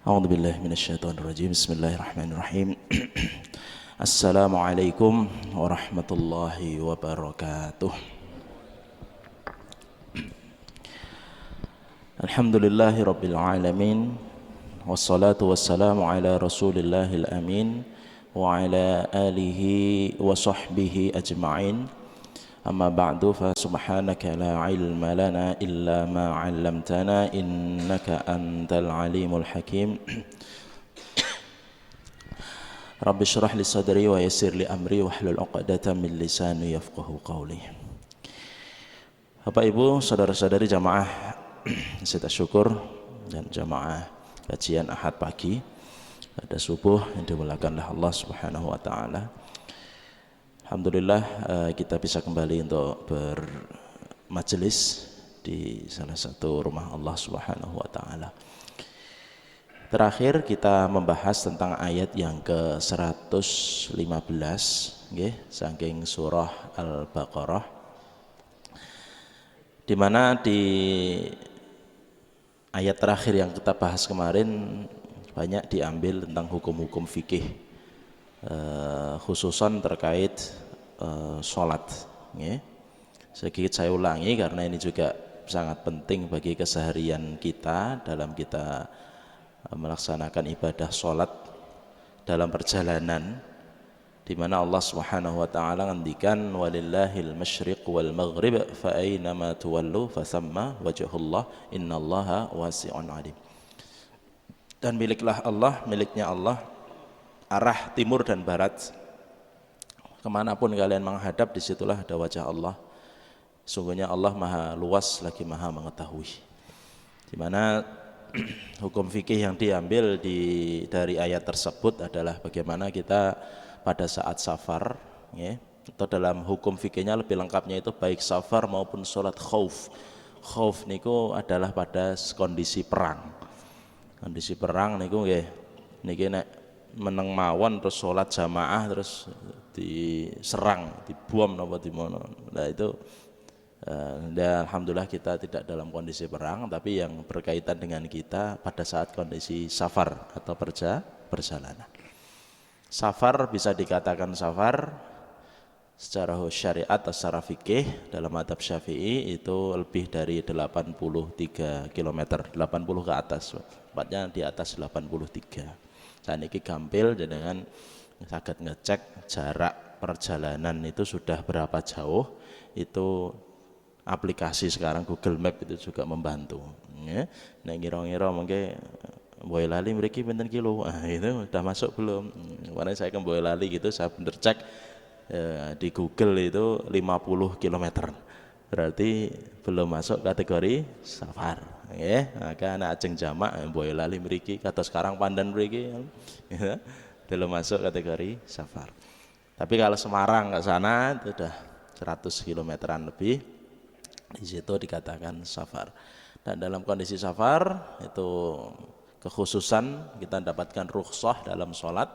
A'udzu billahi minasyaitonir rajim. Bismillahirrahmanirrahim. Assalamualaikum warahmatullahi wabarakatuh. Alhamdulillahi rabbil alamin. Wassalatu wassalamu ala Rasulillahil amin wa ala alihi wa sahbihi ajma'in. Amma ba'du, fa subhanaka la ilma lana illa ma 'allamtana innaka antal alimul hakim. Rabbi shrah li sadri wa yassir li amri wahlul 'uqdatam min lisani yafqahu qawli. Bapak Ibu, saudara-saudari jamaah Sita Syukur dan jamaah kajian Ahad pagi pada subuh yang dimuliakan oleh Allah Subhanahu wa taala. Alhamdulillah kita bisa kembali untuk bermajelis di salah satu rumah Allah Subhanahu wa taala. Terakhir kita membahas tentang ayat yang ke-115 nggih, saking surah Al-Baqarah, di mana di ayat terakhir yang kita bahas kemarin banyak diambil tentang hukum-hukum fikih, khususan terkait sholat. Sedikit saya ulangi karena ini juga sangat penting bagi keseharian kita dalam kita melaksanakan ibadah sholat dalam perjalanan, di mana Allah Subhanahu wa taala ngendikan walillahil masyriq wal maghrib fa aynama tuwallu fa thamma wajhullah innallaha wasi'un alim. Dan miliknya Allah arah timur dan barat, kemanapun kalian menghadap disitulah ada wajah Allah. Sungguhnya Allah maha luas lagi maha mengetahui. Di mana hukum fikih yang diambil dari ayat tersebut adalah bagaimana kita pada saat safar, atau dalam hukum fikihnya lebih lengkapnya itu baik safar maupun sholat khauf. Khauf niku adalah pada kondisi perang. Kondisi perang niku niki nek meneng mawon terus sholat jamaah terus diserang, dibuam napa di mana. Nah itu alhamdulillah kita tidak dalam kondisi perang, tapi yang berkaitan dengan kita pada saat kondisi safar atau perjalanan. Safar bisa dikatakan safar secara syariat atau secara fikih dalam mazhab Syafi'i itu lebih dari 83 km, 80 ke atas, tepatnya di atas 83. Dan ini gampil dengan sangat ngecek jarak perjalanan itu sudah berapa jauh. Itu aplikasi sekarang Google Map itu juga membantu. Nah ngira-ngira mungkin Boyolali mriki pinten kilo, itu sudah masuk belum? Kemarin saya ke Boyolali gitu, saya bener cek di Google itu 50 km, berarti belum masuk kategori safar. Maka anak ajeng jamak Boyolali mriki kata sekarang Pandan mriki belum masuk kategori safar. Tapi kalau Semarang ke sana itu sudah 100 kilometeran lebih, di situ dikatakan safar. Dan dalam kondisi safar itu kekhususan kita dapatkan rukhsah dalam sholat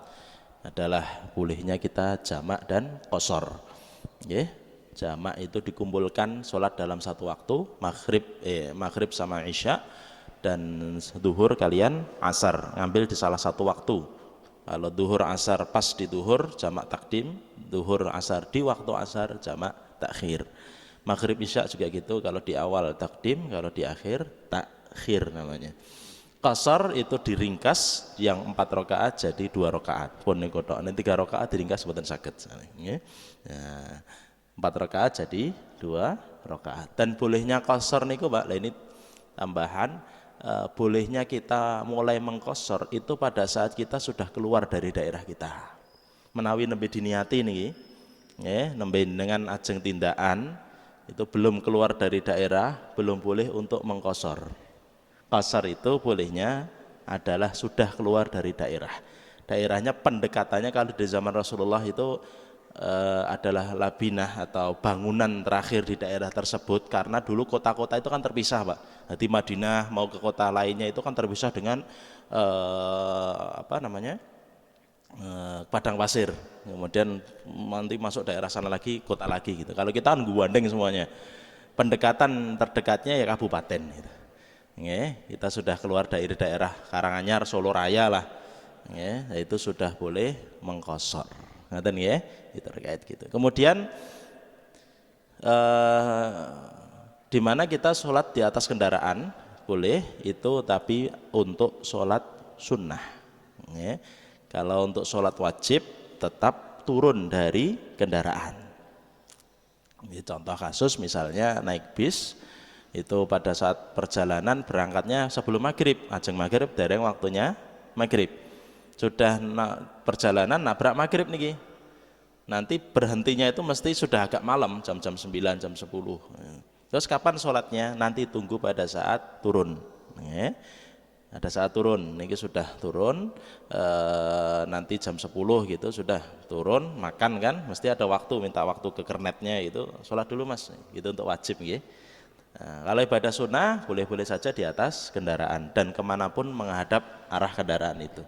adalah bolehnya kita jamak dan qashar. Jamak itu dikumpulkan sholat dalam satu waktu, maghrib sama isya, dan duhur kalian asar ngambil di salah satu waktu. Kalau duhur asar pas di duhur jamak takdim, duhur asar di waktu asar jamak takhir. Maghrib isya juga gitu, kalau di awal takdim, kalau di akhir takhir namanya. Qashar itu diringkas yang 4 rakaat jadi 2 rakaat. Pun niku nek 3 rakaat diringkas mboten saged. Nah, 4 rakaat jadi 2 rakaat. Dan bolehnya qashar niku Pak, ini tambahan, bolehnya kita mulai mengqashar itu pada saat kita sudah keluar dari daerah kita. Menawi nembe diniati niki, nembe dengan ajeng tindakan itu belum keluar dari daerah, belum boleh untuk mengqashar. Qashar itu bolehnya adalah sudah keluar dari daerah. Daerahnya pendekatannya kalau di zaman Rasulullah itu adalah labinah atau bangunan terakhir di daerah tersebut, karena dulu kota-kota itu kan terpisah Pak. Jadi Madinah mau ke kota lainnya itu kan terpisah dengan padang pasir. Kemudian nanti masuk daerah sana lagi kota lagi gitu. Kalau kita kan gandeng semuanya. Pendekatan terdekatnya ya kabupaten gitu. Nggih, kita sudah keluar dari daerah Karanganyar, Solo Raya lah. Nggih, itu sudah boleh mengqashar. Ngoten nggih, itu terkait gitu. Kemudian di mana kita sholat di atas kendaraan boleh itu, tapi untuk sholat sunnah. Ya. Kalau untuk sholat wajib tetap turun dari kendaraan. Ini contoh kasus misalnya naik bis itu pada saat perjalanan berangkatnya sebelum maghrib, ajeng maghrib dereng waktunya maghrib. Sudah perjalanan nabrak maghrib niki. Nanti berhentinya itu mesti sudah agak malam, jam-jam 9, jam 10. Terus kapan sholatnya? Nanti tunggu pada saat turun. Ya. Ada saat turun, ini sudah turun, nanti jam 10 gitu sudah turun, makan kan, mesti ada waktu, minta waktu ke kernetnya itu, sholat dulu mas, gitu untuk wajib gitu. Nah, kalau ibadah sunnah boleh-boleh saja di atas kendaraan dan kemanapun menghadap arah kendaraan itu.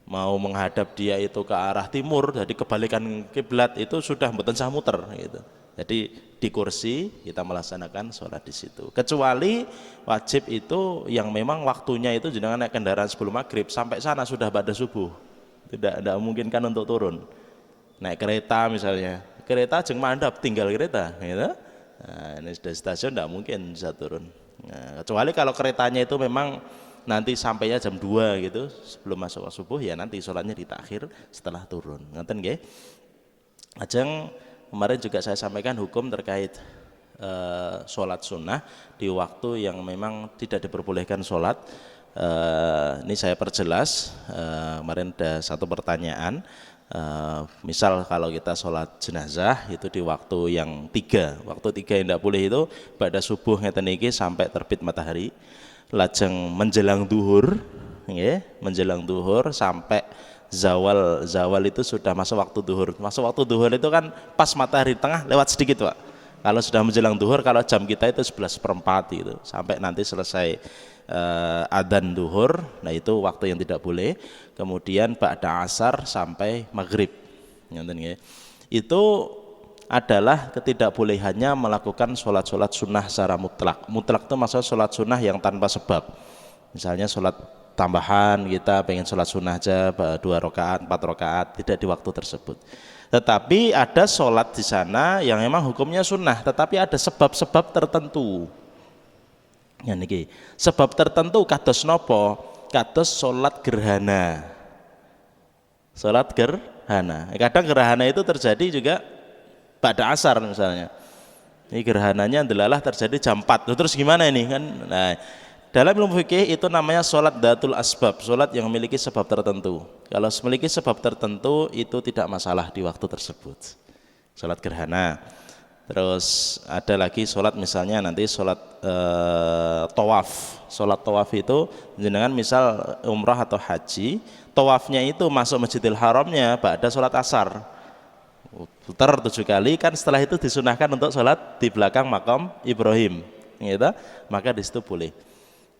Mau menghadap dia itu ke arah timur, jadi kebalikan kiblat itu sudah mboten sah muter gitu. Jadi di kursi kita melaksanakan sholat di situ. Kecuali wajib itu yang memang waktunya itu jenengan naik kendaraan sebelum maghrib sampai sana sudah pada subuh. Tidak memungkinkan untuk turun. Naik kereta misalnya, kereta jeng mandap tinggal kereta, gitu. Nah, ini sudah stasiun tidak mungkin bisa turun. Nah, kecuali kalau keretanya itu memang nanti sampainya jam 2 gitu sebelum masuk subuh, ya nanti sholatnya ditakhir setelah turun. Ngoten nggih. Ajeng kemarin juga saya sampaikan hukum terkait sholat sunnah di waktu yang memang tidak diperbolehkan sholat. Ini saya perjelas. Kemarin ada satu pertanyaan. Misal kalau kita sholat jenazah itu di waktu yang 3, waktu 3 yang tidak boleh itu pada subuh ngeten iki sampai terbit matahari, lajeng menjelang duhur, ya, menjelang duhur sampai zawal itu sudah masuk waktu duhur. Masuk waktu duhur itu kan pas matahari tengah lewat sedikit Pak. Kalau sudah menjelang duhur, kalau jam kita itu 11:04 gitu, sampai nanti selesai adzan duhur, nah itu waktu yang tidak boleh. Kemudian ba'da asar sampai maghrib, itu adalah ketidakbolehannya melakukan sholat-sholat sunnah secara mutlak. Mutlak itu maksudnya sholat sunnah yang tanpa sebab. Misalnya sholat tambahan, kita pengen sholat sunnah aja 2 rakaat, 4 rakaat, tidak di waktu tersebut. Tetapi ada sholat di sana yang memang hukumnya sunnah, tetapi ada sebab-sebab tertentu. Ya niki, sebab tertentu kados nopo? Kados sholat gerhana. Sholat gerhana. Kadang gerhana itu terjadi juga pada asar misalnya. Ini gerhananya adalah terjadi jam 4. Terus gimana ini kan? Nah, dalam ilmu fikih itu namanya sholat datul asbab, sholat yang memiliki sebab tertentu. Kalau memiliki sebab tertentu itu tidak masalah di waktu tersebut. Sholat gerhana. Terus ada lagi sholat misalnya nanti sholat tawaf. Sholat tawaf itu jenengan misal umrah atau haji, tawafnya itu masuk Masjidil Haramnya ba'da sholat asar. Putar 7 kali kan, setelah itu disunahkan untuk sholat di belakang makam Ibrahim, gitu. Maka di situ boleh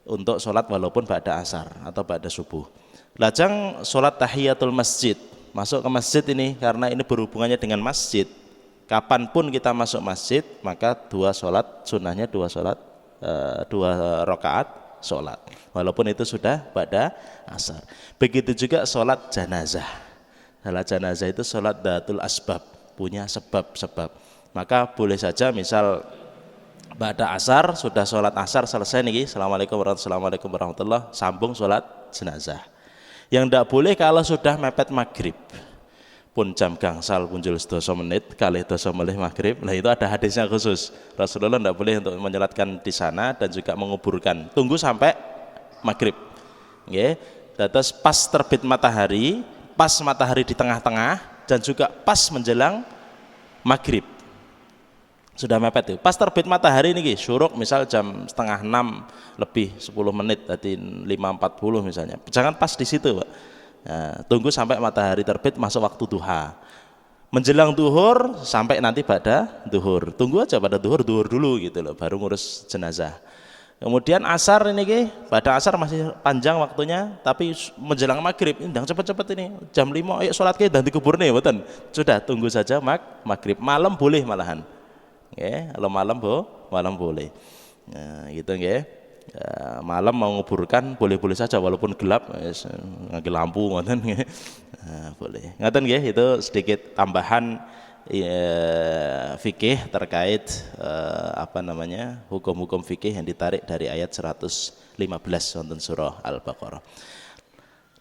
untuk sholat walaupun ba'da asar atau ba'da subuh. Lajang sholat tahiyatul masjid, masuk ke masjid ini karena ini berhubungannya dengan masjid. Kapanpun kita masuk masjid maka 2 sholat sunnahnya 2 sholat 2 rakaat sholat walaupun itu sudah pada asar. Begitu juga sholat jenazah. Sholat jenazah itu sholat datul asbab, punya sebab-sebab. Maka boleh saja misal pada asar sudah sholat asar selesai nih, assalamualaikum warahmatullahi, sambung sholat jenazah. Yang tidak boleh kalau sudah mepet maghrib, pun jam gangsal punjul 12 menit kali 12 menit maghrib. Nah itu ada hadisnya khusus. Rasulullah tidak boleh untuk menyolatkan di sana dan juga menguburkan. Tunggu sampai maghrib. Nggih. Terus pas terbit matahari, pas matahari di tengah-tengah dan juga pas menjelang maghrib. Sudah mepet itu. Pas terbit matahari ini syuruk misal jam 5:30 lebih 10 menit, tadi 5:40 misalnya. Jangan pas di situ, Pak. Nah, tunggu sampai matahari terbit masuk waktu duha. Menjelang duhur sampai nanti pada duhur. Tunggu aja pada duhur dulu gitu loh, baru ngurus jenazah. Kemudian asar ini pada asar masih panjang waktunya, tapi menjelang maghrib ini cepet-cepet ini jam 5 ayo sholat ke dan dikubur nih, betul. Sudah tunggu saja maghrib. Malam boleh malahan. Kalau malam boleh. Nah, gitu nggih. malam mau nguburkan boleh-boleh saja walaupun gelap, ngangge lampu ngoten nggih. Boleh. Ngoten nggih, itu sedikit tambahan fikih terkait hukum-hukum fikih yang ditarik dari ayat 115 wonten surah Al-Baqarah.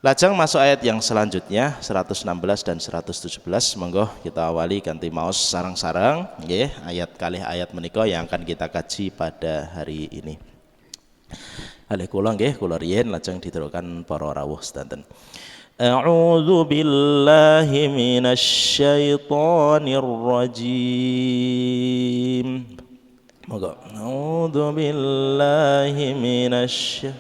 Lajeng masuk ayat yang selanjutnya 116 dan 117. Monggo kita awali ganti maos sareng-sareng nggih, ayat kalih ayat menika yang akan kita kaji pada hari ini. Alih kula nggih, kula riyen lajeng diterukan para rawuh sedanten. A'udzu billahi minasy syaithanir rajim. Monggo. A'udzu billahi minasy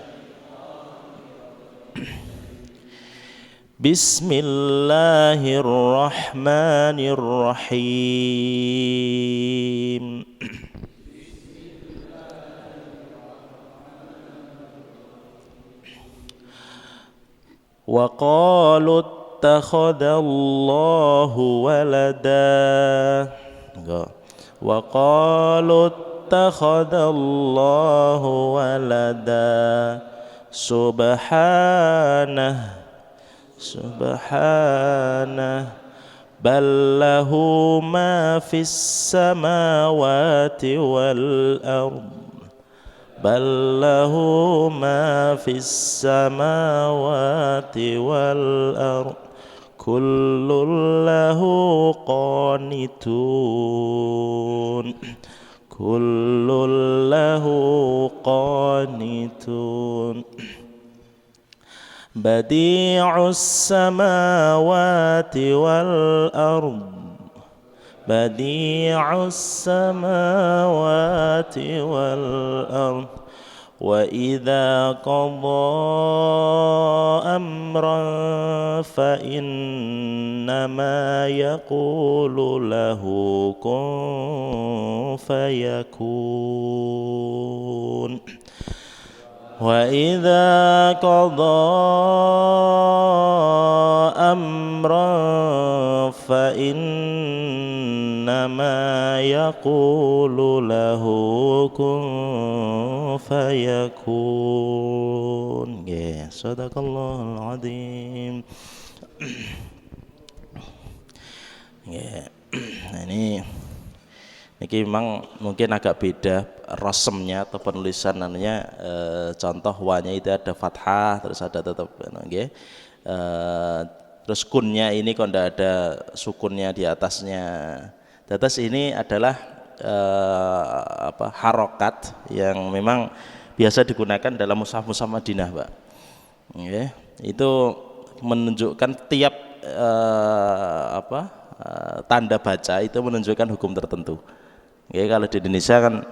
Bismillahirrahmanirrahim. Wa qalu ittakhadallahu walada. Wa qalu ittakhadallahu walada. Subhanah bal lahu ma fis samawati wal ard. Bal lahu ma fis samawati wal ard. Kullun lahu qanitun. Kullun lahu qanitun. Badi'us samawati wal ard. Badi'us samawati wal ard. Wa idza qadha amran fa innama yaqulu lahu kun fayakun. Wa idza qadha amran fa innama yaqulu lahu kun fayakun. Ya, sadaqallahul azim. Ya. Nah, ini memang mungkin agak beda rasemnya atau penulisan namanya, contoh wanya itu ada fathah terus ada tetap nggih. Terus kunnya ini kok ndak ada sukunnya di atasnya. Terus ini adalah harokat yang memang biasa digunakan dalam mushaf-mushaf Madinah, Pak. Nggih. Itu menunjukkan tiap tanda baca itu menunjukkan hukum tertentu. Nggih, kalau di Indonesia kan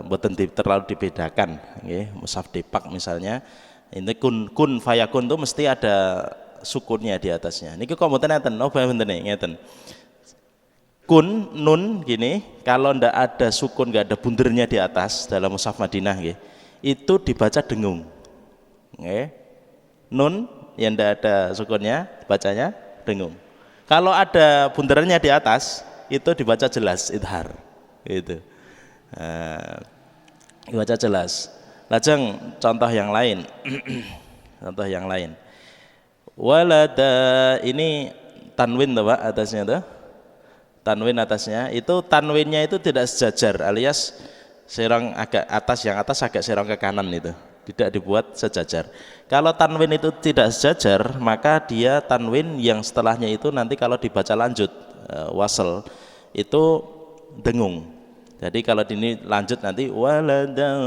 mboten terlalu dibedakan, nggih. Mushaf Depak misalnya, ini kun fayakun itu mesti ada sukunnya di atasnya. Niki kok mboten enten, mboten ngeten. Kun nun gini, kalau ndak ada sukun, nggak ada bundernya di atas dalam mushaf Madinah, nggih, itu dibaca dengung. Nggih. Nun yang ndak ada sukunnya bacanya dengung. Kalau ada bunderannya di atas itu dibaca jelas, idhar. Gitu. Dibaca jelas. Lajeng contoh yang lain. Contoh yang lain. Walada, ini tanwin tuh Pak atasnya tuh. Tanwin atasnya itu, tanwinnya itu tidak sejajar, alias serong agak atas, yang atas agak serong ke kanan itu, tidak dibuat sejajar. Kalau tanwin itu tidak sejajar, maka dia tanwin yang setelahnya itu nanti kalau dibaca lanjut wasl itu dengung. Jadi kalau ini lanjut nanti walada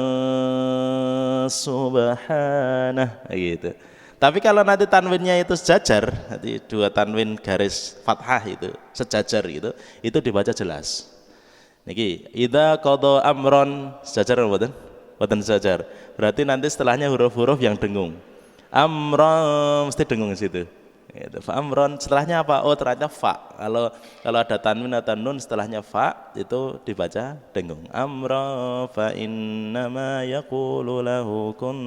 subhanah gitu. Tapi kalau nanti tanwinnya itu sejajar, nanti dua tanwin garis fathah itu sejajar itu dibaca jelas. Niki idza qada amron sejajar mboten? Mboten sejajar. Berarti nanti setelahnya huruf-huruf yang dengung. Amron mesti dengung di situ. Gitu. Fa amron setelahnya apa? Oh, ternyata fa. Kalau ada tanwin atau nun setelahnya fa itu dibaca dengung. Amron fa innama yaqulu lahu kun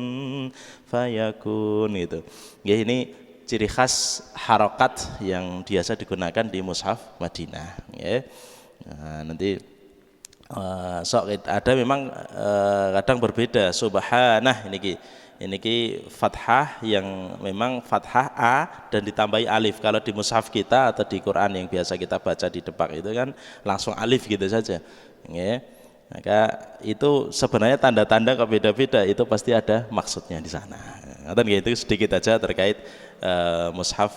fayakun itu. Ya, ini ciri khas harokat yang biasa digunakan di mushaf Madinah. Ya. Nah, nanti Ada memang kadang berbeda. Subhanah ini fathah yang memang fathah A dan ditambahi alif. Kalau di mushaf kita atau di Quran yang biasa kita baca di depak itu kan langsung alif gitu saja. Ya. Maka itu sebenarnya tanda-tanda beda-beda itu pasti ada maksudnya di sana. Dan itu sedikit aja terkait mushaf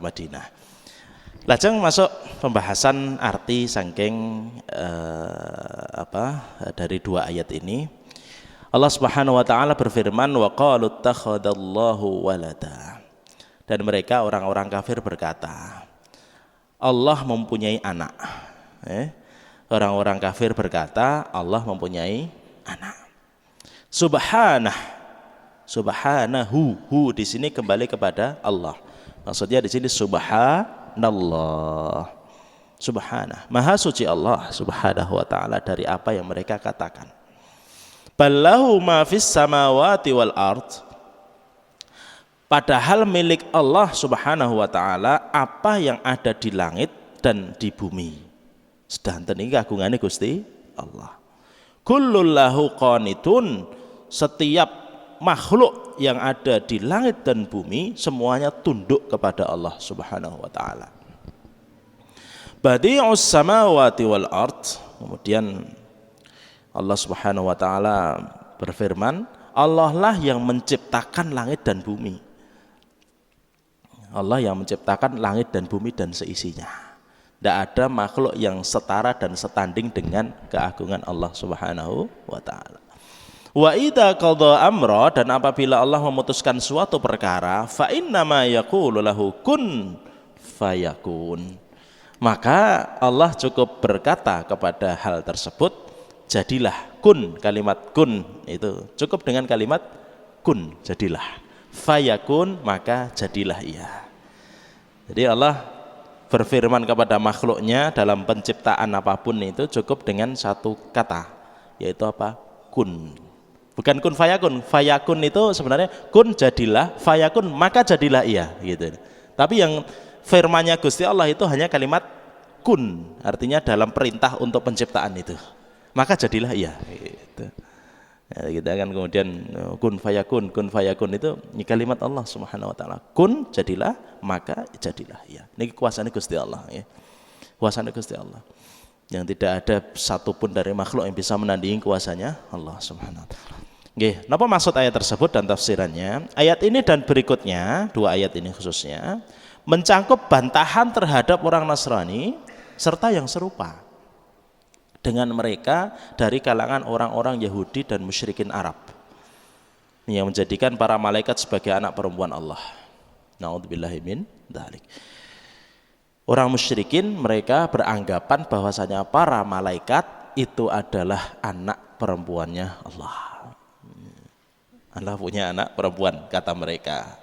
Madinah. Lajeng masuk pembahasan arti saking dari dua ayat ini. Allah Subhanahu wa taala berfirman wa qalu ittakhadallahu walada. Dan mereka orang-orang kafir berkata, Allah mempunyai anak. Orang-orang kafir berkata, Allah mempunyai anak. Subhanahu, di sini kembali kepada Allah. Maksudnya di sini subhanallah. Subhanah, maha suci Allah Subhanahu wa taala dari apa yang mereka katakan. Ballahu ma fis samawati wal ard. Padahal milik Allah Subhanahu wa taala apa yang ada di langit dan di bumi. Sedanten iki kagungane Gusti Allah. Kullul lahu qanitun. Setiap makhluk yang ada di langit dan bumi semuanya tunduk kepada Allah Subhanahu wa taala. Badi'us samawati wal ard. Kemudian Allah Subhanahu wa taala berfirman, Allah lah yang menciptakan langit dan bumi. Allah yang menciptakan langit dan bumi dan seisinya. Tidak ada makhluk yang setara dan setanding dengan keagungan Allah Subhanahu wa taala. Wa idza qadha amra, dan apabila Allah memutuskan suatu perkara, fa innama yaqulu lahu kun fayakun. Maka Allah cukup berkata kepada hal tersebut, jadilah. Kun, kalimat kun itu cukup dengan kalimat kun, jadilah. Fayakun, maka jadilah ia. Jadi Allah berfirman kepada makhluknya dalam penciptaan apapun itu cukup dengan satu kata, yaitu apa? Kun. Bukan kun fayakun. Fayakun itu sebenarnya kun jadilah, fayakun maka jadilah ia gitu. Tapi yang firmannya Gusti Allah itu hanya kalimat kun, artinya dalam perintah untuk penciptaan itu, maka jadilah ia gitu. Ya, kita akan kemudian kun fayakun itu kalimat Allah Subhanahu wa taala. Kun jadilah, maka jadilah ia. Ini kuasanya Gusti Allah ya. Kuasanya Gusti Allah. Yang tidak ada satupun dari makhluk yang bisa menandingi kuasanya Allah Subhanahu wa taala. Nggih, napa maksud ayat tersebut dan tafsirannya? Ayat ini dan berikutnya, dua ayat ini khususnya mencangkup bantahan terhadap orang Nasrani serta yang serupa dengan mereka dari kalangan orang-orang Yahudi dan musyrikin Arab yang menjadikan para malaikat sebagai anak perempuan Allah. Na'udzubillahi min dzalik. Orang musyrikin mereka beranggapan bahwasanya para malaikat itu adalah anak perempuannya Allah. Allah punya anak perempuan kata mereka.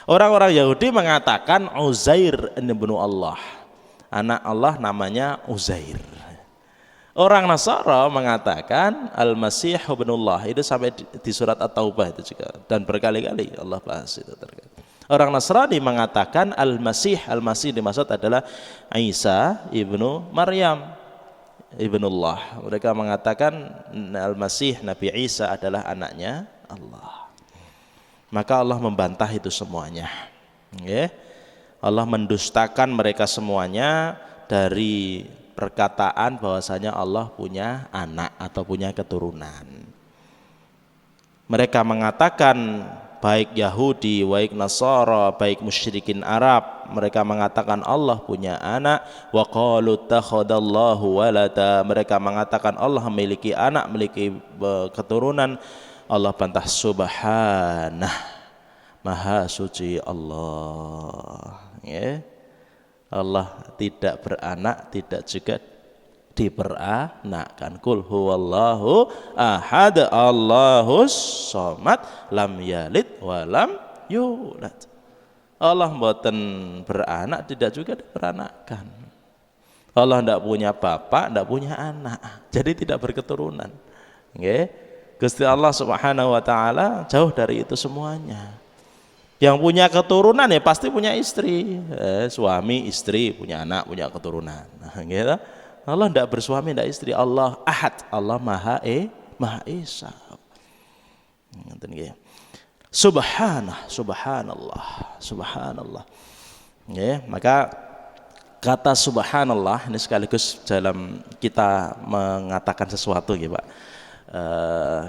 Orang-orang Yahudi mengatakan Uzair ibnu Allah. Anak Allah namanya Uzair. Orang Nasara mengatakan Al-Masih ibnullah. Itu sampai di surat At-Taubah itu juga. Dan berkali-kali Allah bahas itu terkait. Orang Nasrani mengatakan Al-Masih dimaksud adalah Isa ibnu Maryam ibnullah. Mereka mengatakan Al-Masih Nabi Isa adalah anaknya Allah. Maka Allah membantah itu semuanya. Allah mendustakan mereka semuanya dari perkataan bahwasanya Allah punya anak atau punya keturunan. Mereka mengatakan, baik Yahudi, baik Nasara, baik musyrikin Arab, mereka mengatakan Allah punya anak. Wa qalu takhadallahu walada, mereka mengatakan Allah memiliki anak, memiliki keturunan. Allah bantah, subhanah, maha suci Allah ya. Allah tidak beranak, tidak juga diperanakkan. Qul huwallahu ahad, Allahus somad, lam yalid wa lam yulad. Allah mboten beranak, tidak juga diperanakkan. Allah tidak punya bapak, tidak punya anak, jadi tidak berketurunan nggih. Gusti Allah Subhanahu wa taala jauh dari itu semuanya. Yang punya keturunan ya pasti punya istri, suami, istri, punya anak, punya keturunan. Nah, gitu. Allah tidak bersuami, tidak istri. Allah ahad, Allah maha esa. Subhanallah. Ya, maka kata subhanallah ini sekaligus dalam kita mengatakan sesuatu ya Pak.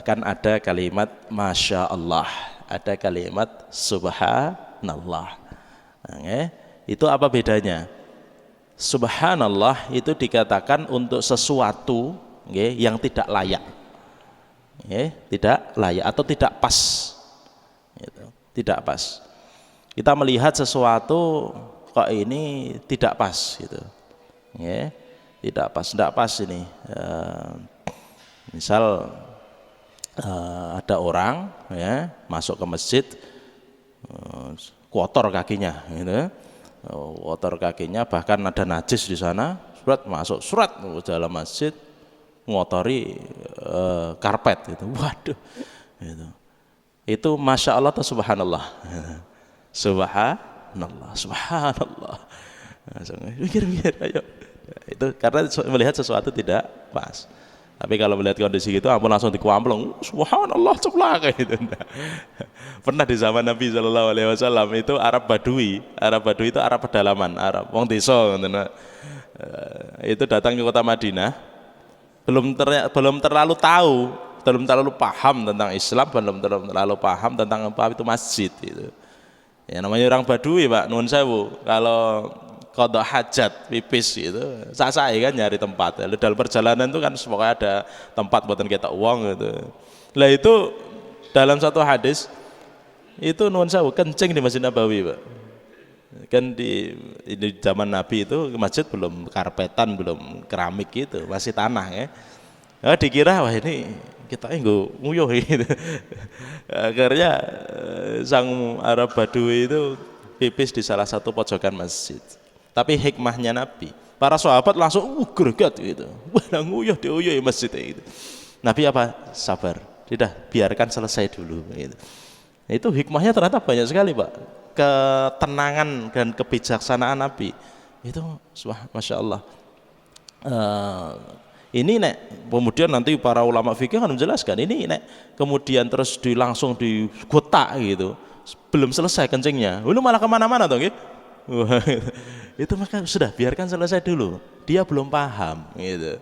Kan ada kalimat masya Allah, ada kalimat subhanallah. Ya, itu apa bedanya? Subhanallah itu dikatakan untuk sesuatu yang tidak layak, tidak layak atau tidak pas, tidak pas. Kita melihat sesuatu kok ini tidak pas, gitu, tidak pas ini. Misal ada orang masuk ke masjid, kotor kakinya, gitu. Kotor kakinya, bahkan ada najis di sana, masuk dalam masjid ngotori karpet gitu. Waduh, gitu. Itu masya Allah atau subhanallah? Subhanallah. Mikir ayo. Itu karena melihat sesuatu tidak pas. Tapi kalau melihat kondisi gitu, ampun langsung dikuampleng, subhanallah ceplak gitu. Pernah di zaman Nabi SAW itu Arab Badui itu Arab pedalaman, Arab wong desa gitu. Itu datang ke kota Madinah, belum terlalu tahu, belum terlalu paham tentang Islam, belum terlalu paham tentang apa itu masjid itu. Ya namanya orang Badui Pak, nuwun sewu, kalau qada hajat pipis gitu sasai kan nyari tempat. Lalu dalam perjalanan itu kan pokoknya ada tempat buatan kita uang gitu. Lah itu dalam satu hadis itu nuwun sewu kencing di Masjid Nabawi Pak. Kan di zaman Nabi itu masjid belum karpetan, belum keramik gitu, masih tanah ya. Ya dikira wah ini kita nguyuh gitu. Akhirnya sang Arab Badui itu pipis di salah satu pojokan masjid. Tapi hikmahnya Nabi, para sahabat langsung greget gitu. Wah, nguyuh di masjid gitu. Nabi apa? Sabar. Tidak, biarkan selesai dulu gitu. Itu hikmahnya ternyata banyak sekali, Pak. Ketenangan dan kebijaksanaan Nabi. Itu masya Allah. Ini kemudian nanti para ulama fikih akan menjelaskan ini kemudian terus langsung digotak gitu. Belum selesai kencingnya. Lu malah kemana-mana dong gitu. Itu maka sudah biarkan selesai dulu, dia belum paham gitu.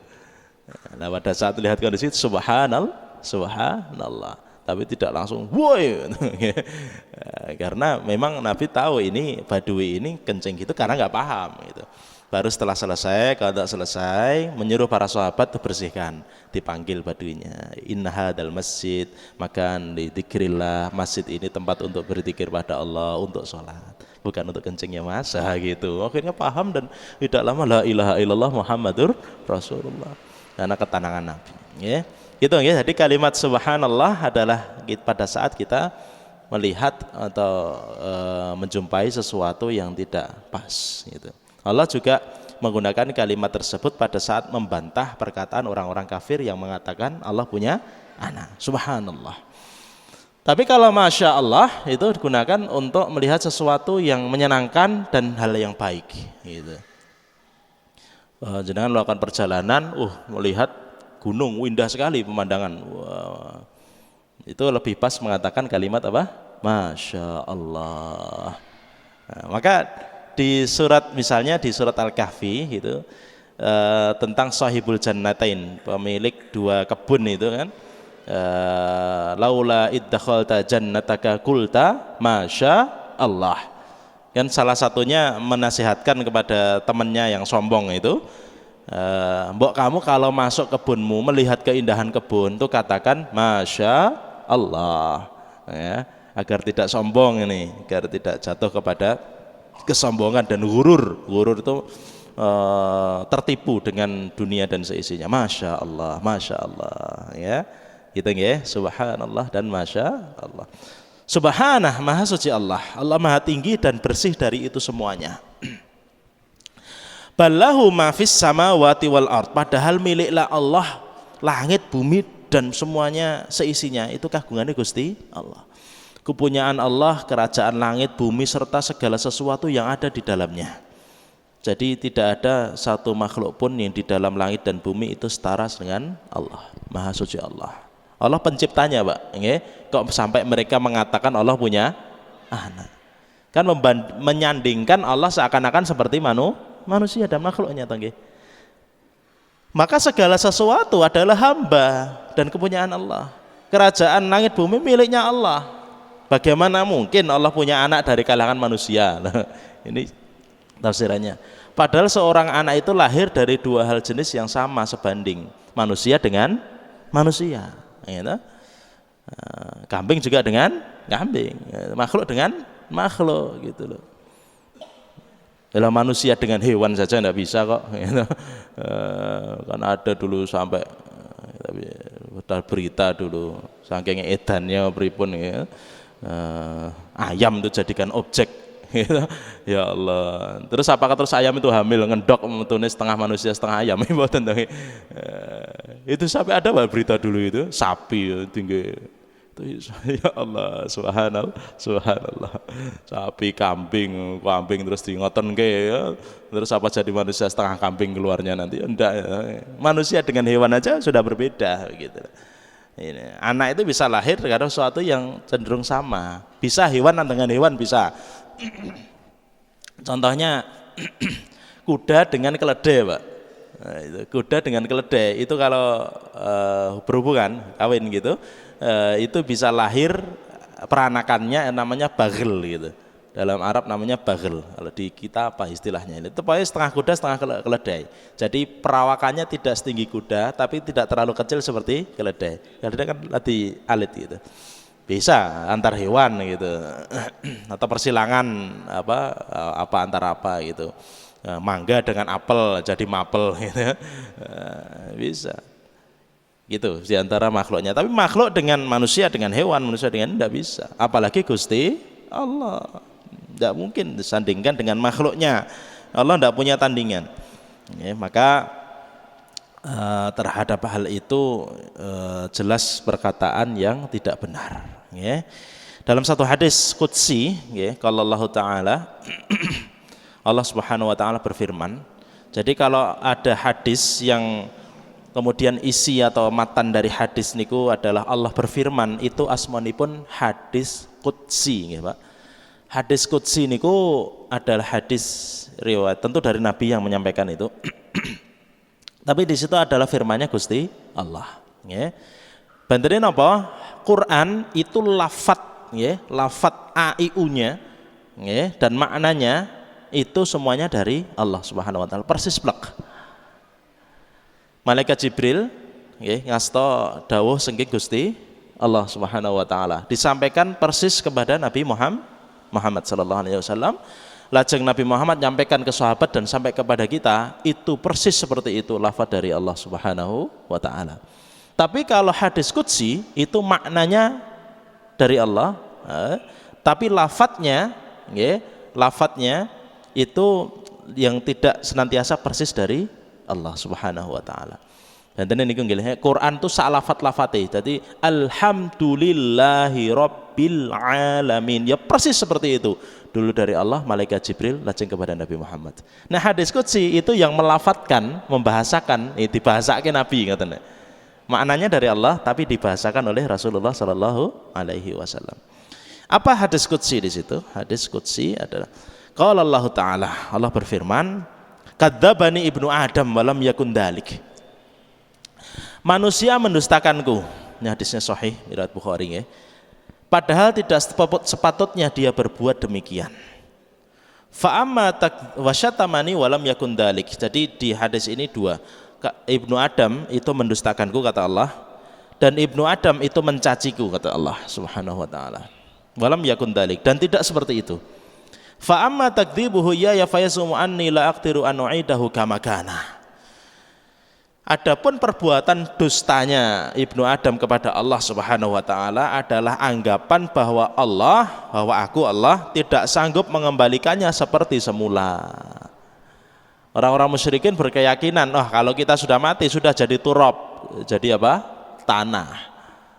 Nah pada saat lihat kondisi subhanallah, tapi tidak langsung woi karena memang Nabi tahu ini Badui ini kencing gitu karena nggak paham gitu. Baru setelah selesai, kalau tidak selesai menyuruh para sahabat itu bersihkan, dipanggil Baduinya, inna hadal masjid, makan di dzikrillah, masjid ini tempat untuk berzikir pada Allah, untuk sholat, bukan untuk kencingnya masa gitu. Akhirnya paham dan tidak lama la ilaha illallah Muhammadur Rasulullah, karena ketenangan Nabi. Ya, gitu ya. Jadi kalimat subhanallah adalah pada saat kita melihat atau menjumpai sesuatu yang tidak pas gitu. Allah juga menggunakan kalimat tersebut pada saat membantah perkataan orang-orang kafir yang mengatakan Allah punya anak. Subhanallah. Tapi kalau masya Allah itu digunakan untuk melihat sesuatu yang menyenangkan dan hal yang baik. Gitu. Jangan melakukan perjalanan, melihat gunung, indah sekali pemandangan. Itu lebih pas mengatakan kalimat apa? Masya Allah. Nah, maka di surat misalnya di surat Al-Kahfi gitu tentang sahibul jannatain, pemilik dua kebun itu kan, laula iddakhalta jannataka kulta masya Allah, kan salah satunya menasihatkan kepada temannya yang sombong itu, mbok kamu kalau masuk kebunmu melihat keindahan kebun tuh katakan masya Allah ya, agar tidak sombong ini, agar tidak jatuh kepada kesombongan dan gurur itu tertipu dengan dunia dan seisinya. Masya Allah ya, gitu ya, subhanallah dan masya Allah. Subhanah, maha suci Allah, Allah maha tinggi dan bersih dari itu semuanya. Ballahu ma fis samawati wal ard, padahal miliklah Allah langit, bumi dan semuanya seisinya, itu kagungannya Gusti Allah. Kepunyaan Allah, kerajaan langit, bumi serta segala sesuatu yang ada di dalamnya. Jadi tidak ada satu makhluk pun yang di dalam langit dan bumi itu setara dengan Allah. Maha suci Allah. Allah penciptanya, Pak. Kok sampai mereka mengatakan Allah punya anak? Kan menyandingkan Allah seakan-akan seperti manusia dan makhluknya, tangge. Maka segala sesuatu adalah hamba dan kepunyaan Allah. Kerajaan langit bumi miliknya Allah. Bagaimana mungkin Allah punya anak dari kalangan manusia? Ini tafsirannya. Padahal seorang anak itu lahir dari dua hal jenis yang sama sebanding, manusia dengan manusia. Gitu. Kambing juga dengan kambing, makhluk dengan makhluk, gitu loh. Kalau manusia dengan hewan saja tidak bisa kok. Gitu. Kan ada dulu sampai berita dulu, saking edannya pripun ya. Ayam itu jadikan objek. Ya Allah. Terus apakah terus ayam itu hamil ngendok metunis setengah manusia setengah ayam? Itu sampai ada berita dulu itu sapi tinggi. Ya Allah, subhanallah. Sapi, kambing terus ngoten ke ya. Terus apa jadi manusia setengah kambing keluarnya nanti? Enggak ya. Manusia dengan hewan aja sudah berbeda gitu. Ini, anak itu bisa lahir karena sesuatu yang cenderung sama. Bisa hewan dengan hewan bisa. Contohnya kuda dengan keledai, Pak. Nah, itu, kuda dengan keledai itu kalau berhubungan kawin gitu, itu bisa lahir peranakannya namanya bagel gitu. Dalam Arab namanya bagel. Kalau di kita apa istilahnya ini? Itu pokoknya setengah kuda setengah keledai. Jadi perawakannya tidak setinggi kuda, tapi tidak terlalu kecil seperti keledai. Keledai kan lebih alit gitu. Bisa antar hewan gitu, atau persilangan apa antar apa gitu, mangga dengan apel jadi mapel gitu, bisa gitu diantara makhluknya. Tapi makhluk dengan manusia dengan hewan, manusia dengan tidak bisa, apalagi Gusti Allah, tidak mungkin disandingkan dengan makhluknya. Allah tidak punya tandingan ya, maka terhadap hal itu jelas perkataan yang tidak benar ya. Dalam satu hadis qudsi ya, kalau Allah Ta'ala Allah Subhanahu wa taala berfirman. Jadi kalau ada hadis yang kemudian isi atau matan dari hadis niku adalah Allah berfirman, itu asmanipun hadis qudsi ya, Pak. Hadis qudsi niku adalah hadis riwayat tentu dari Nabi yang menyampaikan itu. Tapi di situ adalah firman-Nya Gusti Allah. Ya. Banterin apa? Quran itu lafat, ya, lafat AIU-nya, ya, dan maknanya itu semuanya dari Allah Subhanahu Wa Taala. Persis plek. Malaikat Jibril, ya, ngasto dawuh sengking Gusti Allah Subhanahu Wa Taala. Disampaikan persis kepada Nabi Muhammad Sallallahu Alaihi Wasallam. Lajeng Nabi Muhammad nyampaikan ke sahabat dan sampai kepada kita, itu persis seperti itu lafaz dari Allah Subhanahu wa taala. Tapi kalau hadis qudsi itu maknanya dari Allah, tapi lafadznya ya, lafadznya itu yang tidak senantiasa persis dari Allah Subhanahu wa taala. Dan ini nggih, Quran itu sak lafat-lafate. Jadi alhamdulillahi rabbil alamin. Ya persis seperti itu. Dulu dari Allah, malaikat Jibril, lajeng kepada Nabi Muhammad. Nah, hadis qudsi itu yang melafatkan, membahasakan, dibahasakan Nabi katanya. Maknanya dari Allah tapi dibahasakan oleh Rasulullah sallallahu alaihi wasallam. Apa hadis qudsi di situ? Hadis qudsi adalah qala Allah Ta'ala, Allah berfirman, kadzdzabani ibnu Adam walam yakun dalik. Manusia mendustakanku. Ini hadisnya sahih riwayat Bukhari ya. Padahal tidak sepatutnya dia berbuat demikian. Fa amma wasyatamani walam yakun dalik. Jadi di hadis ini dua. Ibnu Adam itu mendustakanku kata Allah, dan Ibnu Adam itu mencaciku kata Allah Subhanahu wa taala. Walam yakun dalik, dan tidak seperti itu. Fa amma takdzibuhu ya fayasumu anni la aqtiru an u'idahu kama kana. Adapun perbuatan dustanya Ibnu Adam kepada Allah Subhanahu wa taala adalah anggapan bahwa aku Allah tidak sanggup mengembalikannya seperti semula. Orang-orang musyrikin berkeyakinan, kalau kita sudah mati sudah jadi turab, jadi apa? Tanah.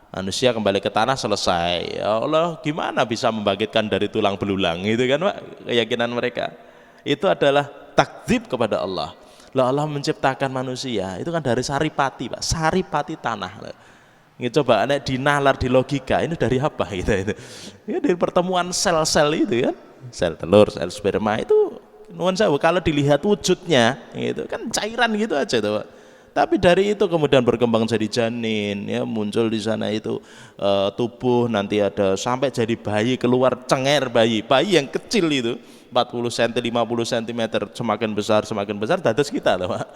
Manusia kembali ke tanah selesai. Ya Allah, gimana bisa membangkitkan dari tulang belulang, gitu kan, Pak? Keyakinan mereka. Itu adalah takdzib kepada Allah. Lah Allah menciptakan manusia itu kan dari saripati, Pak, saripati tanah. Ini coba nek dinalar di logika ini dari apa gitu itu. Ya dari pertemuan sel-sel itu kan, sel telur, sel sperma itu nuan sewu kalau dilihat wujudnya itu kan cairan gitu aja tuh, Pak. Tapi dari itu kemudian berkembang jadi janin, ya muncul di sana itu tubuh, nanti ada sampai jadi bayi, keluar cenger bayi yang kecil itu 40 cm, 50 cm, semakin besar dados kita loh, Pak.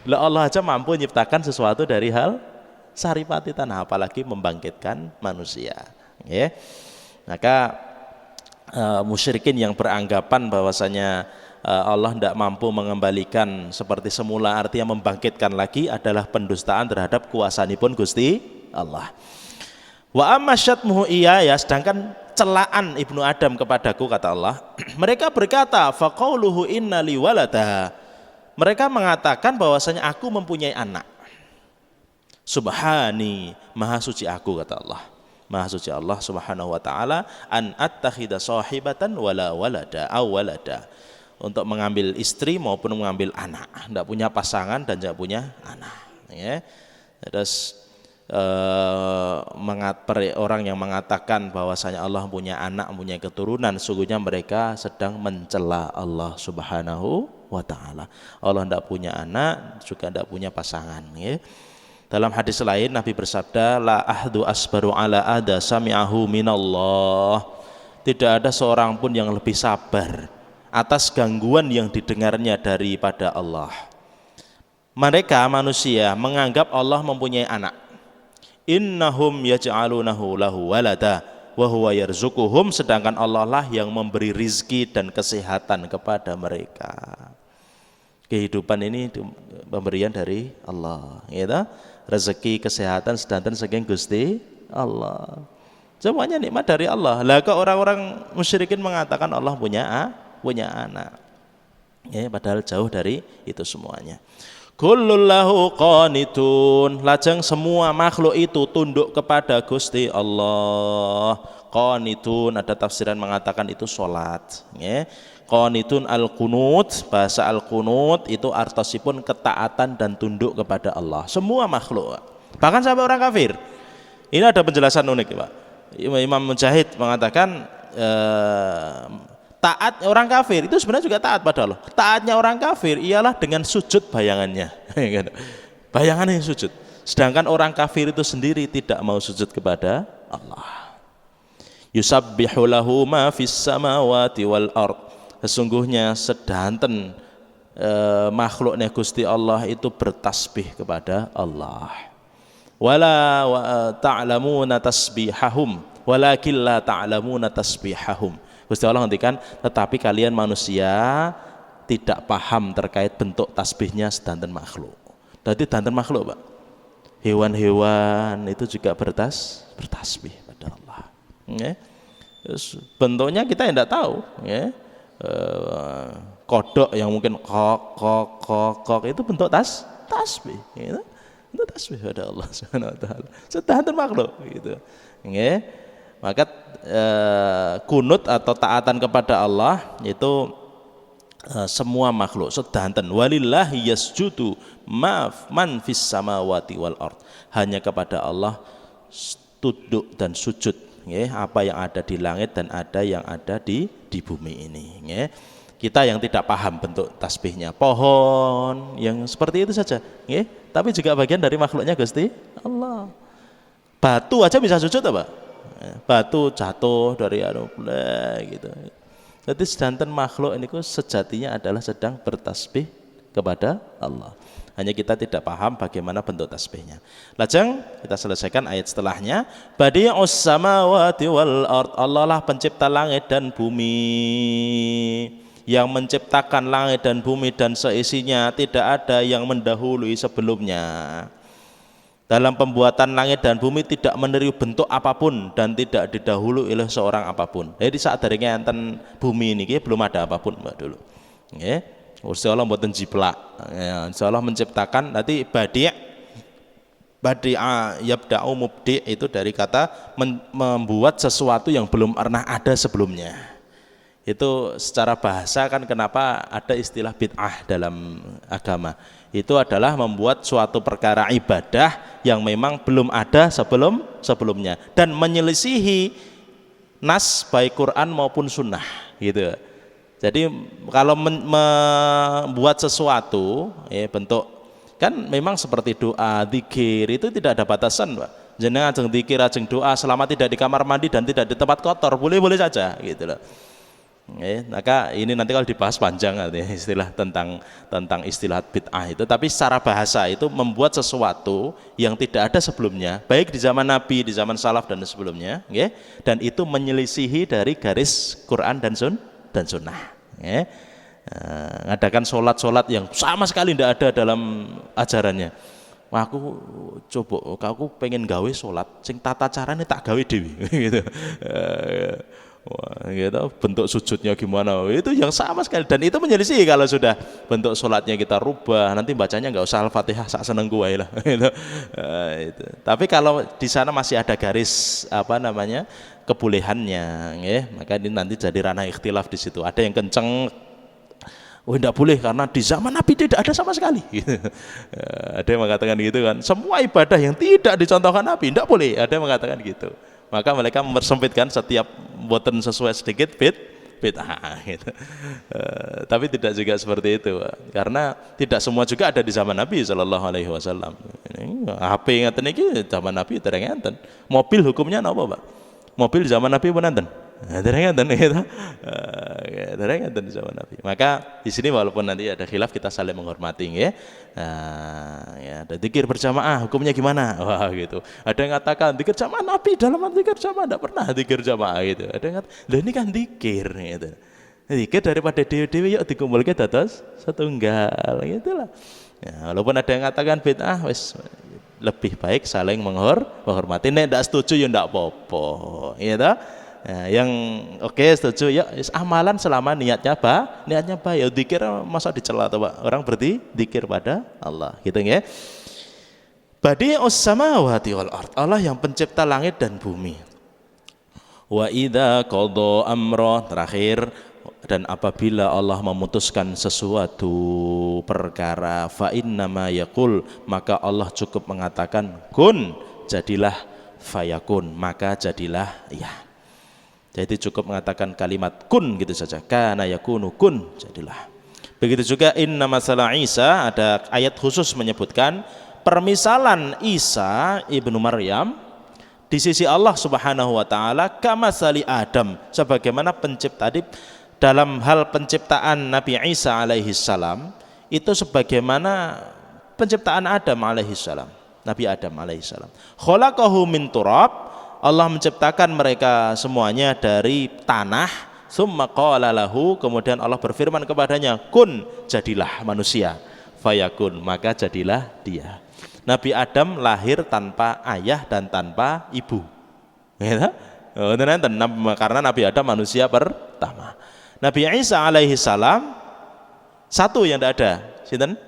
Lah Allah aja mampu menciptakan sesuatu dari hal saripati tanah, apalagi membangkitkan manusia. Ya. Maka musyrikin yang beranggapan bahwasanya Allah tidak mampu mengembalikan seperti semula, artinya membangkitkan lagi, adalah pendustaan terhadap kuasanipun Gusti Allah. Wa amma syatmuhu iya, ya, sedangkan celaan Ibnu Adam kepadaku, kata Allah, mereka berkata faqauluhu inna li walada, mereka mengatakan bahwasanya aku mempunyai anak. Subhani, maha suci aku, kata Allah. Maha suci Allah subhanahu wa ta'ala, an attakhidha sahibatan wala walada aw walada, untuk mengambil istri maupun mengambil anak, tidak punya pasangan dan tidak punya anak. Ya. Terus orang yang mengatakan bahwasanya Allah punya anak, punya keturunan, sungguhnya mereka sedang mencela Allah subhanahu wa ta'ala. Allah tidak punya anak, juga tidak punya pasangan. Ya. Dalam hadis lain Nabi bersabda, la ahdu asbaru ala ada sami'ahu minallah, tidak ada seorang pun yang lebih sabar atas gangguan yang didengarnya daripada Allah. Mereka manusia menganggap Allah mempunyai anak. Innahum yaj'alunahu lahu walada wa huwa yarzuquhum, sedangkan Allah lah yang memberi rizki dan kesehatan kepada mereka. Kehidupan ini pemberian dari Allah, gitu. Rezeki, kesehatan, sedanten saking Gusti Allah. Semuanya nikmat dari Allah. Lah kok orang-orang musyrikin mengatakan Allah punya anak. Ya, padahal jauh dari itu semuanya. Kullun lahu qanitun, lajeng semua makhluk itu tunduk kepada Gusti Allah. Qanitun, ada tafsiran mengatakan itu salat, ya. Qanitun al-qunut, bahasa al-qunut itu artosipun ketaatan dan tunduk kepada Allah. Semua makhluk, bahkan sampai orang kafir. Ini ada penjelasan unik, Pak. Imam Mujahid mengatakan taat orang kafir itu sebenarnya juga taat pada Allah. Taatnya orang kafir ialah dengan sujud bayangannya. Bayangan yang sujud. Sedangkan orang kafir itu sendiri tidak mau sujud kepada Allah. Yusabbihu lahu ma fis samawati wal ard. Sesungguhnya sedanten makhluknya Gusti Allah itu bertasbih kepada Allah. Wala ta'lamuna tasbihahum walakin la ta'lamuna tasbihahum. Gusti Allah ngendikan, tetapi kalian manusia tidak paham terkait bentuk tasbihnya sedanten makhluk. Berarti sedanten makhluk, Pak. Hewan-hewan itu juga bertasbih pada Allah. Ya. Bentuknya kita tidak tahu, ya. Kodok yang mungkin kok itu bentuk tasbih, gitu. Bentuk tasbih pada Allah Subhanahu wa taala. Sedanten makhluk, gitu. Ya. Maka kunut atau taatan kepada Allah itu semua makhluk sedanten. Walillahi yasjudu man fis samawati wal ard. Hanya kepada Allah tunduk dan sujud, ya, apa yang ada di langit dan ada yang ada di bumi ini, ya. Kita yang tidak paham bentuk tasbihnya, pohon yang seperti itu saja, ya, tapi juga bagian dari makhluknya Gusti Allah. Batu aja bisa sujud, Pak. Batu jatuh dari gitu. Jadi sedanten makhluk ini sejatinya adalah sedang bertasbih kepada Allah. Hanya kita tidak paham bagaimana bentuk tasbihnya. Lajeng kita selesaikan ayat setelahnya. Badi'us samawati wal ard. Allah lah pencipta langit dan bumi. Yang menciptakan langit dan bumi dan seisinya, tidak ada yang mendahului sebelumnya. Dalam pembuatan langit dan bumi tidak meniru bentuk apapun dan tidak didahului oleh seorang apapun. Jadi saat dari enten bumi ini belum ada apapun, Mbak, dulu. Ya. Gusti Allah mboten jiplak. Ya, insyaallah menciptakan nanti badi'a yabda'u mubdi' itu dari kata membuat sesuatu yang belum pernah ada sebelumnya. Itu secara bahasa kan kenapa ada istilah bid'ah dalam agama. Itu adalah membuat suatu perkara ibadah yang memang belum ada sebelumnya dan menyelisihi nas baik Quran maupun sunnah gitu. Jadi kalau membuat sesuatu bentuk kan memang seperti doa, zikir itu tidak ada batasan, Pak. Jenengan ajeng zikir, ajeng doa selama tidak di kamar mandi dan tidak di tempat kotor, boleh-boleh saja gitu loh. Maka ini nanti kalau dibahas panjang istilah tentang istilah bid'ah itu, tapi secara bahasa itu membuat sesuatu yang tidak ada sebelumnya, baik di zaman Nabi, di zaman salaf dan sebelumnya, dan itu menyelisihi dari garis Quran dan sunnah. Ngadakan sholat yang sama sekali tidak ada dalam ajarannya. Wah, aku pengen gawe sholat, sing tata caranya tak gawe dewi, gitu. Wah, gitu, bentuk sujudnya gimana, itu yang sama sekali, dan itu menyelisih kalau sudah bentuk sholatnya kita rubah, nanti bacanya nggak usah Al-Fatihah, sak seneng gue lah gitu. Itu. Tapi kalau di sana masih ada garis kebolehannya, maka ini nanti jadi ranah ikhtilaf di situ. Ada yang kenceng, tidak boleh karena di zaman Nabi tidak ada sama sekali. Ada yang mengatakan gitu kan, semua ibadah yang tidak dicontohkan Nabi tidak boleh. Ada yang mengatakan gitu. Maka mereka mempersempitkan setiap boten sesuai sedikit bid'ah gitu. Tapi tidak juga seperti itu, Pak. Karena tidak semua juga ada di zaman Nabi Shallallahu Alaihi Wasallam. HP ngeten iki zaman Nabi dereng enten. Mobil hukumnya napa, Pak? Mobil zaman Nabi pun enten. Dereng enten gitu. Dereng enten di zaman Nabi. Maka di sini walaupun nanti ada khilaf kita saling menghormati ya. Ya, ada zikir berjamaah hukumnya gimana? Wah gitu. Ada yang mengatakan zikir jamaah Nabi dalam zikir jamaah tidak pernah zikir jamaah gitu. Ada yang mengatakan, "Lah ini kan zikir gitu." Zikir daripada dewi-dewi yuk dikumpulkan dados setunggal gitulah. Ya, walaupun ada yang mengatakan bid'ah wis lebih baik saling menghormati. Nek ndak setuju ya ndak apa-apa. Gitu. Nah, yang oke setuju ya amalan selama niatnya baik ya zikir masa dicela atau Pak orang berarti zikir pada Allah gitu ya. Badi'us samawati wal ard, Allah yang pencipta langit dan bumi. Wa idza qada amra, terakhir, dan apabila Allah memutuskan sesuatu perkara fa innama yaqul, maka Allah cukup mengatakan kun, jadilah, fayakun, maka jadilah ya. Jadi cukup mengatakan kalimat kun gitu saja, kana yakunu kun, jadilah. Begitu juga inna masalah Isa, ada ayat khusus menyebutkan permisalan Isa ibnu Maryam di sisi Allah Subhanahu wa taala kamasali Adam, sebagaimana tadi dalam hal penciptaan Nabi Isa alaihi salam itu sebagaimana penciptaan Adam alaihi salam, Nabi Adam alaihi salam. Khalaqahu min turab, Allah menciptakan mereka semuanya dari tanah, summa qala lahu, kemudian Allah berfirman kepadanya, kun, jadilah manusia, fayakun, maka jadilah dia. Nabi Adam lahir tanpa ayah dan tanpa ibu, karena Nabi Adam manusia pertama. Nabi Isa alaihi salam satu yang tidak ada, sinten?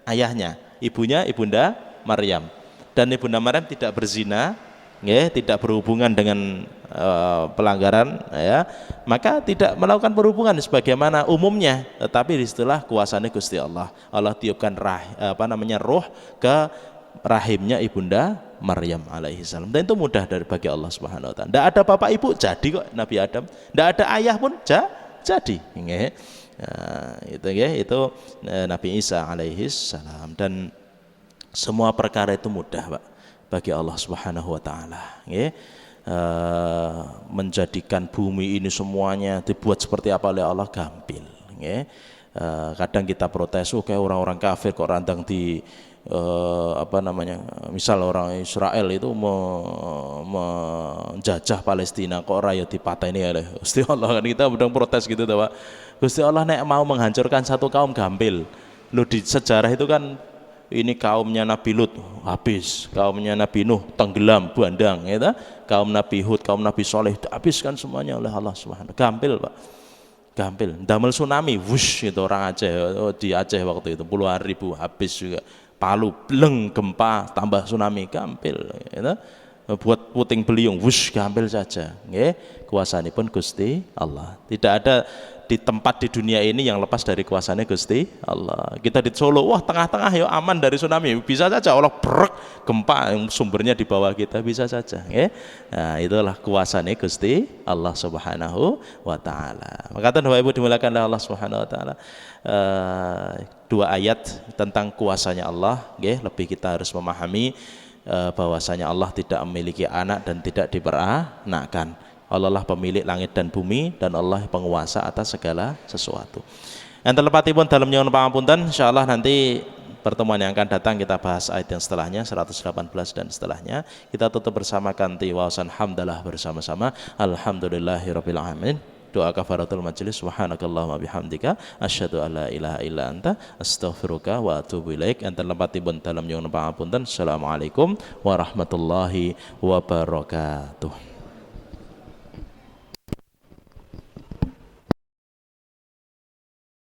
Ayahnya, ibunya ibunda Maryam, dan ibunda Maryam tidak berzina, tidak berhubungan dengan pelanggaran, ya, maka tidak melakukan perhubungan sebagaimana umumnya, tetapi disitulah kuasanya Gusti Allah. Allah tiupkan roh ke rahimnya ibunda Maryam alaihi salam, dan itu mudah bagi Allah Subhanahu wa taala. Tidak ada bapak ibu jadi kok Nabi Adam, tidak ada ayah pun jadi. Itu Nabi Isa alaihi salam, dan semua perkara itu mudah, Pak, bagi Allah Subhanahu wa taala, menjadikan bumi ini semuanya dibuat seperti apa oleh Allah gampil. Kadang kita protes, kayak orang-orang kafir kok randang di misal orang Israel itu menjajah Palestina kok rakyat dipateni oleh Gusti Allah, kan kita sedang protes gitu, Pak. Gusti Allah nek mau menghancurkan satu kaum gampil. Lu di sejarah itu kan ini kaumnya Nabi Lut habis, kaumnya Nabi Nuh tenggelam bandang, kaum Nabi Hud, kaum Nabi Soleh habiskan semuanya oleh Allah Subhanahu. Gampil, Pak, gampil. Damel tsunami, wush, itu orang Aceh, di Aceh waktu itu puluhan ribu habis juga. Palu bleng gempa tambah tsunami, gampil. buat puting beliung, wush ambil saja. Nggih, kuasanipun Gusti Allah. Tidak ada di tempat di dunia ini yang lepas dari kuasanya Gusti Allah. Kita di Solo, wah tengah-tengah ya aman dari tsunami, bisa saja Allah brek gempa yang sumbernya di bawah kita, bisa saja. Nggih. Nah, itulah kuasanya Gusti Allah Subhanahu wa taala. Maka Bapak Ibu dimuliakan oleh Allah Subhanahu wa taala. Dua ayat tentang kuasanya Allah, nggih, lebih kita harus memahami bahwasanya Allah tidak memiliki anak dan tidak diperanakkan. Allah lah pemilik langit dan bumi dan Allah penguasa atas segala sesuatu. Yang terlepatipun dalam nyuwun pangapunten, insyaallah nanti pertemuan yang akan datang kita bahas ayat yang setelahnya 118 dan setelahnya. Kita tutup bersama kanti wawasan hamdalah bersama-sama. Alhamdulillahirabbil alamin. Doa kafaratul majelis, subhanakallahumma bihamdika asyhadu an la ilaha illa anta astaghfiruka wa atubu ilaik. Enten lepatipun dalam nyuwun pangapunten. Assalamualaikum warahmatullahi wabarakatuh.